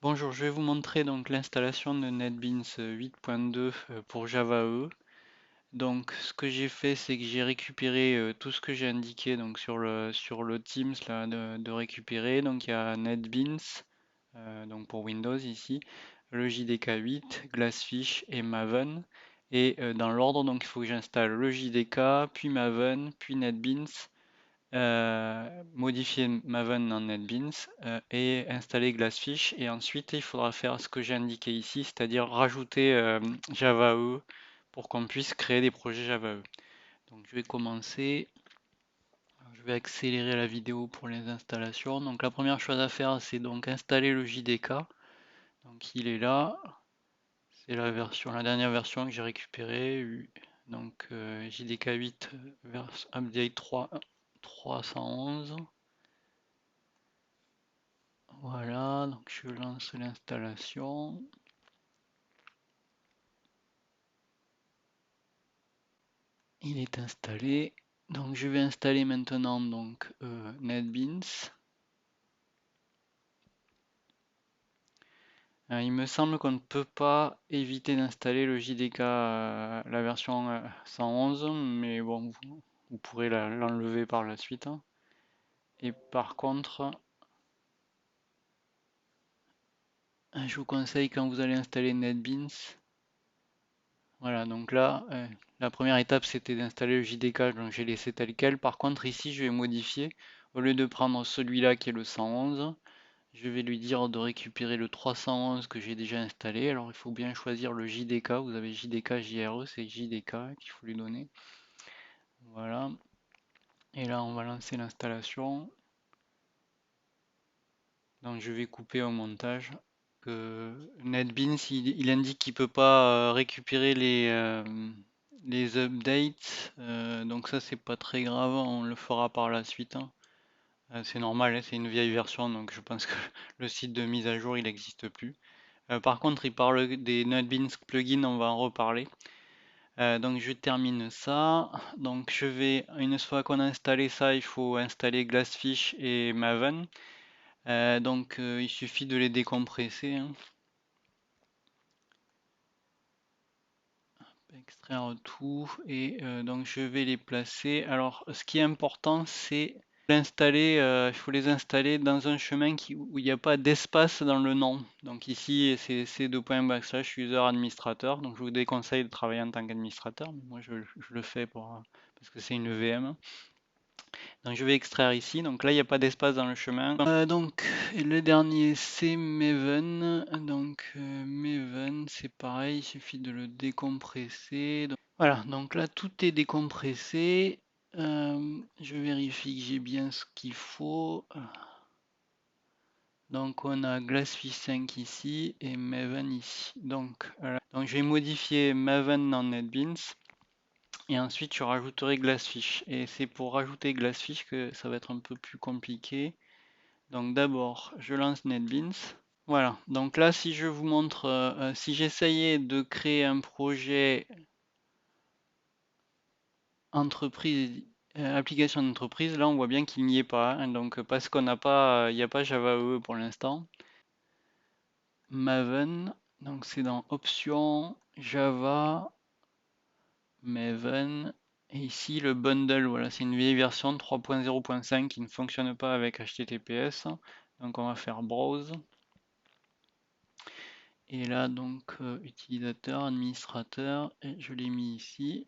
Bonjour, je vais vous montrer donc l'installation de NetBeans 8.2 pour Java EE. Donc ce que j'ai fait, c'est que j'ai récupéré tout ce que j'ai indiqué donc sur le Teams là, de récupérer. Donc il y a NetBeans donc pour Windows ici, le JDK 8, Glassfish et Maven. Et dans l'ordre, donc il faut que j'installe le JDK, puis Maven, puis NetBeans, modifier Maven dans NetBeans et installer Glassfish. Et ensuite, il faudra faire ce que j'ai indiqué ici, c'est-à-dire rajouter Java EE pour qu'on puisse créer des projets Java EE. Donc je vais commencer. Je vais accélérer la vidéo pour les installations. Donc la première chose à faire, c'est donc installer le JDK. Donc il est là. C'est la dernière version que j'ai récupérée. Donc JDK 8 update 311. Voilà, donc je lance l'installation. Il est installé. Donc je vais installer maintenant donc NetBeans. Il me semble qu'on ne peut pas éviter d'installer le JDK, la version 111, mais bon, vous pourrez l'enlever par la suite, hein. Et par contre, je vous conseille quand vous allez installer NetBeans, voilà, donc là, la première étape c'était d'installer le JDK, donc j'ai laissé tel quel. Par contre, ici, je vais modifier. Au lieu de prendre celui-là qui est le 111, je vais lui dire de récupérer le 311 que j'ai déjà installé. Alors, il faut bien choisir le JDK. Vous avez JDK, JRE, c'est JDK qu'il faut lui donner. Voilà. Et là, on va lancer l'installation. Donc, je vais couper au montage. NetBeans, il indique qu'il ne peut pas récupérer les updates. Donc ça, c'est pas très grave, on le fera par la suite, hein. C'est normal, hein, c'est une vieille version, donc je pense que le site de mise à jour, il n'existe plus. Par contre, il parle des NetBeans plugins, on va en reparler. Donc je termine ça. Donc une fois qu'on a installé ça, il faut installer Glassfish et Maven. Donc il suffit de les décompresser, hein. Extraire tout et donc je vais les placer. Alors ce qui est important c'est l'installer, il faut les installer dans un chemin où il n'y a pas d'espace dans le nom. Donc ici c'est deux points backslash user administrateur. Donc je vous déconseille de travailler en tant qu'administrateur, mais moi je le fais parce que c'est une VM. Donc je vais extraire ici, donc là il n'y a pas d'espace dans le chemin. Donc le dernier c'est Maven, donc Maven c'est pareil, il suffit de le décompresser. Voilà, donc là tout est décompressé. Je vérifie que j'ai bien ce qu'il faut. Donc on a Glassfish 5 ici et Maven ici. Donc je vais modifier Maven dans NetBeans. Et ensuite, je rajouterai Glassfish. Et c'est pour rajouter Glassfish que ça va être un peu plus compliqué. Donc d'abord, je lance NetBeans. Voilà, donc là, si je vous montre, si j'essayais de créer un projet entreprise, application d'entreprise, là, on voit bien qu'il n'y est pas, hein. Donc parce qu'on n'a pas, il n'y a pas Java EE pour l'instant. Maven, donc c'est dans Options, Java, Maven. Et ici, le bundle, voilà, c'est une vieille version 3.0.5 qui ne fonctionne pas avec HTTPS. Donc on va faire Browse. Et là, donc, utilisateur, administrateur, et je l'ai mis ici.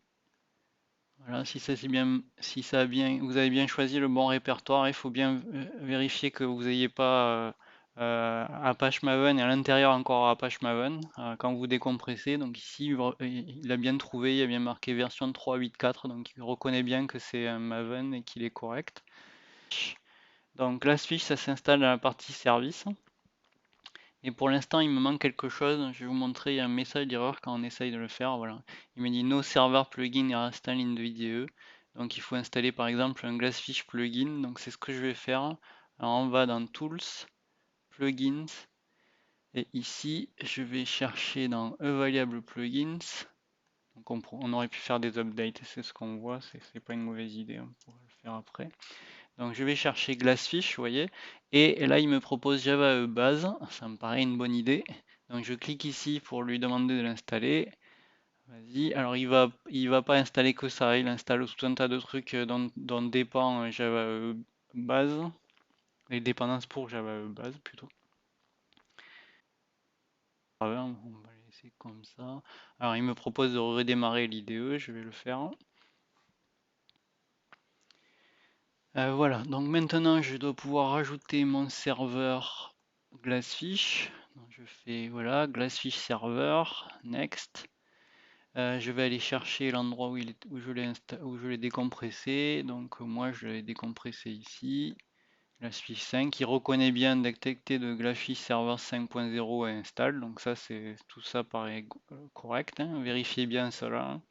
Voilà, si ça c'est bien, si ça a bien, vous avez bien choisi le bon répertoire, il faut bien vérifier que vous n'ayez pas Apache Maven et à l'intérieur encore Apache Maven quand vous décompressez. Donc ici, il a bien trouvé, il y a bien marqué version 3.8.4, donc il reconnaît bien que c'est un Maven et qu'il est correct. Donc Glassfish, ça s'installe dans la partie service. Et pour l'instant, il me manque quelque chose. Je vais vous montrer, il y a un message d'erreur quand on essaye de le faire. Voilà. Il me dit No server plugin are installed in the IDE. Donc il faut installer par exemple un Glassfish plugin. Donc c'est ce que je vais faire. Alors on va dans Tools, Plugins. Et ici, je vais chercher dans Available Plugins. Donc on aurait pu faire des updates, c'est ce qu'on voit. C'est pas une mauvaise idée, on pourra le faire après. Donc je vais chercher Glassfish, vous voyez, et là il me propose Java EE base, ça me paraît une bonne idée. Donc je clique ici pour lui demander de l'installer. Vas-y, alors il va pas installer que ça, il installe tout un tas de trucs dont dépend Java EE base, les dépendances pour Java EE base plutôt. On va laisser comme ça. Alors il me propose de redémarrer l'IDE, je vais le faire. Voilà, donc maintenant je dois pouvoir rajouter mon serveur Glassfish. Donc je fais voilà, Glassfish server, next. Je vais aller chercher l'endroit où je l'ai décompressé. Donc moi je l'ai décompressé ici. Glassfish 5, il reconnaît bien détecté de Glassfish server 5.0 et installe. Donc ça c'est tout ça paraît correct, hein. Vérifiez bien cela, hein.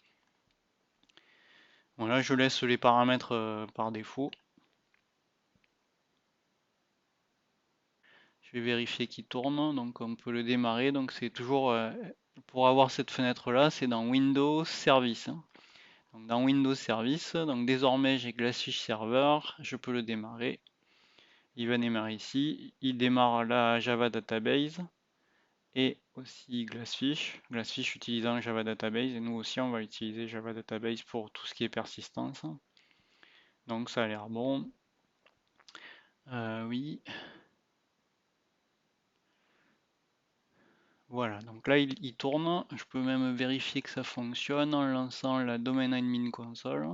Voilà, je laisse les paramètres par défaut. Je vais vérifier qu'il tourne, donc on peut le démarrer. Donc c'est toujours, pour avoir cette fenêtre là, c'est dans Windows Service, hein. Donc dans Windows Service, donc désormais j'ai Glassfish Server, je peux le démarrer. Il va démarrer ici, il démarre la Java Database et aussi Glassfish. Glassfish utilisant Java Database et nous aussi on va utiliser Java Database pour tout ce qui est persistance. Donc ça a l'air bon. Oui. Voilà, donc là il tourne. Je peux même vérifier que ça fonctionne en lançant la domain admin console.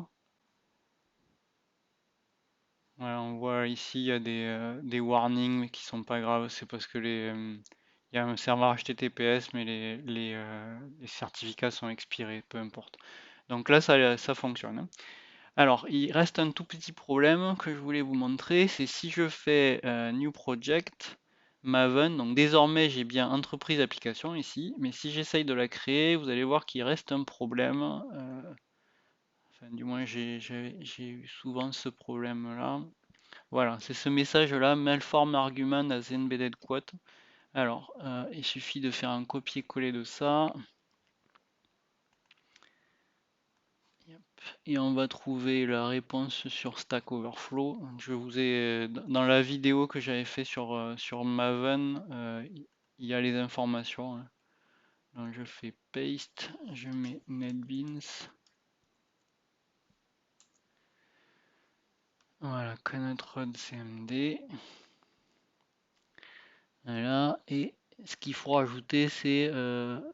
Voilà, on voit ici il y a des warnings mais qui sont pas graves. C'est parce que il y a un serveur HTTPS mais les certificats sont expirés, peu importe. Donc là ça fonctionne, hein. Alors il reste un tout petit problème que je voulais vous montrer, c'est si je fais New Project, Maven, donc désormais j'ai bien entreprise application ici, mais si j'essaye de la créer, vous allez voir qu'il reste un problème. Enfin, du moins j'ai eu souvent ce problème-là. Voilà, c'est ce message-là, malform argument as embedded quote. Alors, il suffit de faire un copier-coller de ça. Et on va trouver la réponse sur Stack Overflow. Je vous ai, dans la vidéo que j'avais fait sur Maven, il y a les informations, hein. Donc je fais paste, je mets NetBeans. Voilà, Cannot Run CMD. Voilà, et ce qu'il faut rajouter, c'est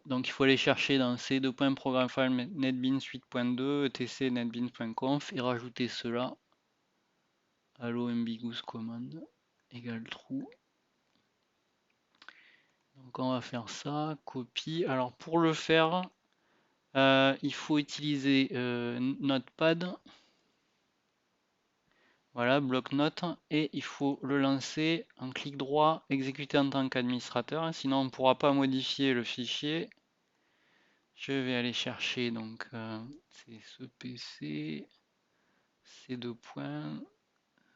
donc il faut aller chercher dans c2.program file netbeans 8.2 etc netbeans.conf et rajouter cela. Allo ambiguous command égale true. Donc on va faire ça, copie. Alors pour le faire, il faut utiliser Notepad. Voilà, bloc-notes, et il faut le lancer en clic droit, exécuter en tant qu'administrateur, sinon on ne pourra pas modifier le fichier. Je vais aller chercher donc c'est ce PC, ces deux points.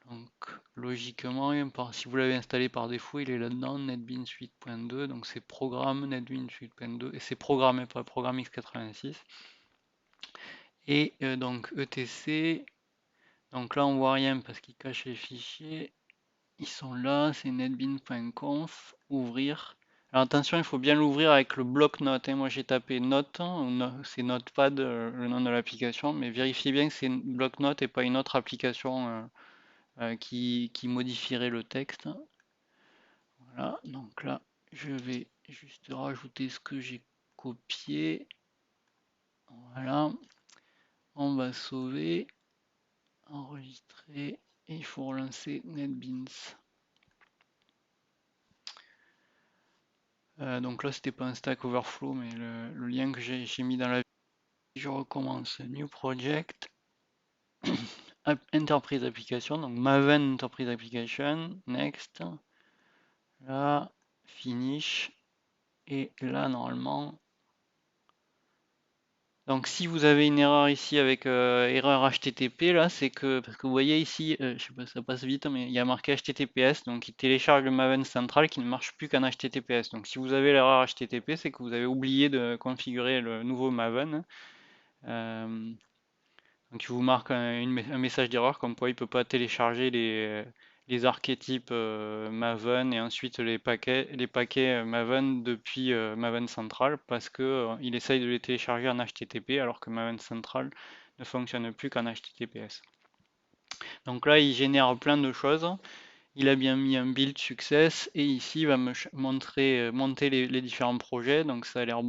Donc logiquement, si vous l'avez installé par défaut, il est là-dedans, NetBeans 8.2, donc c'est programme NetBeans 8.2, et c'est programme et pas programme x86. Et donc etc, donc là on voit rien parce qu'il cache les fichiers. Ils sont là, c'est netbeans.conf, ouvrir. Alors attention, il faut bien l'ouvrir avec le bloc-notes, hein. Moi j'ai tapé note, hein, c'est Notepad, le nom de l'application, mais vérifiez bien que c'est bloc-notes et pas une autre application qui modifierait le texte. Voilà, donc là je vais juste rajouter ce que j'ai copié. Voilà, on va sauver, enregistrer, et il faut relancer NetBeans. Donc là, c'était pas un Stack Overflow, mais le lien que j'ai mis dans la vidéo. Je recommence New Project, Enterprise Application, donc Maven Enterprise Application, Next, là, Finish, et là, normalement. Donc si vous avez une erreur ici avec erreur HTTP, là, c'est que, parce que vous voyez ici, je sais pas si ça passe vite, mais il y a marqué HTTPS, donc il télécharge le Maven central qui ne marche plus qu'en HTTPS. Donc si vous avez l'erreur HTTP, c'est que vous avez oublié de configurer le nouveau Maven. Donc il vous marque un message d'erreur comme quoi il ne peut pas télécharger les archétypes Maven et ensuite les paquets Maven depuis Maven Central parce que il essaye de les télécharger en HTTP alors que Maven Central ne fonctionne plus qu'en HTTPS. Donc là, il génère plein de choses. Il a bien mis un build success et ici il va me montrer monter les différents projets. Donc ça a l'air bon.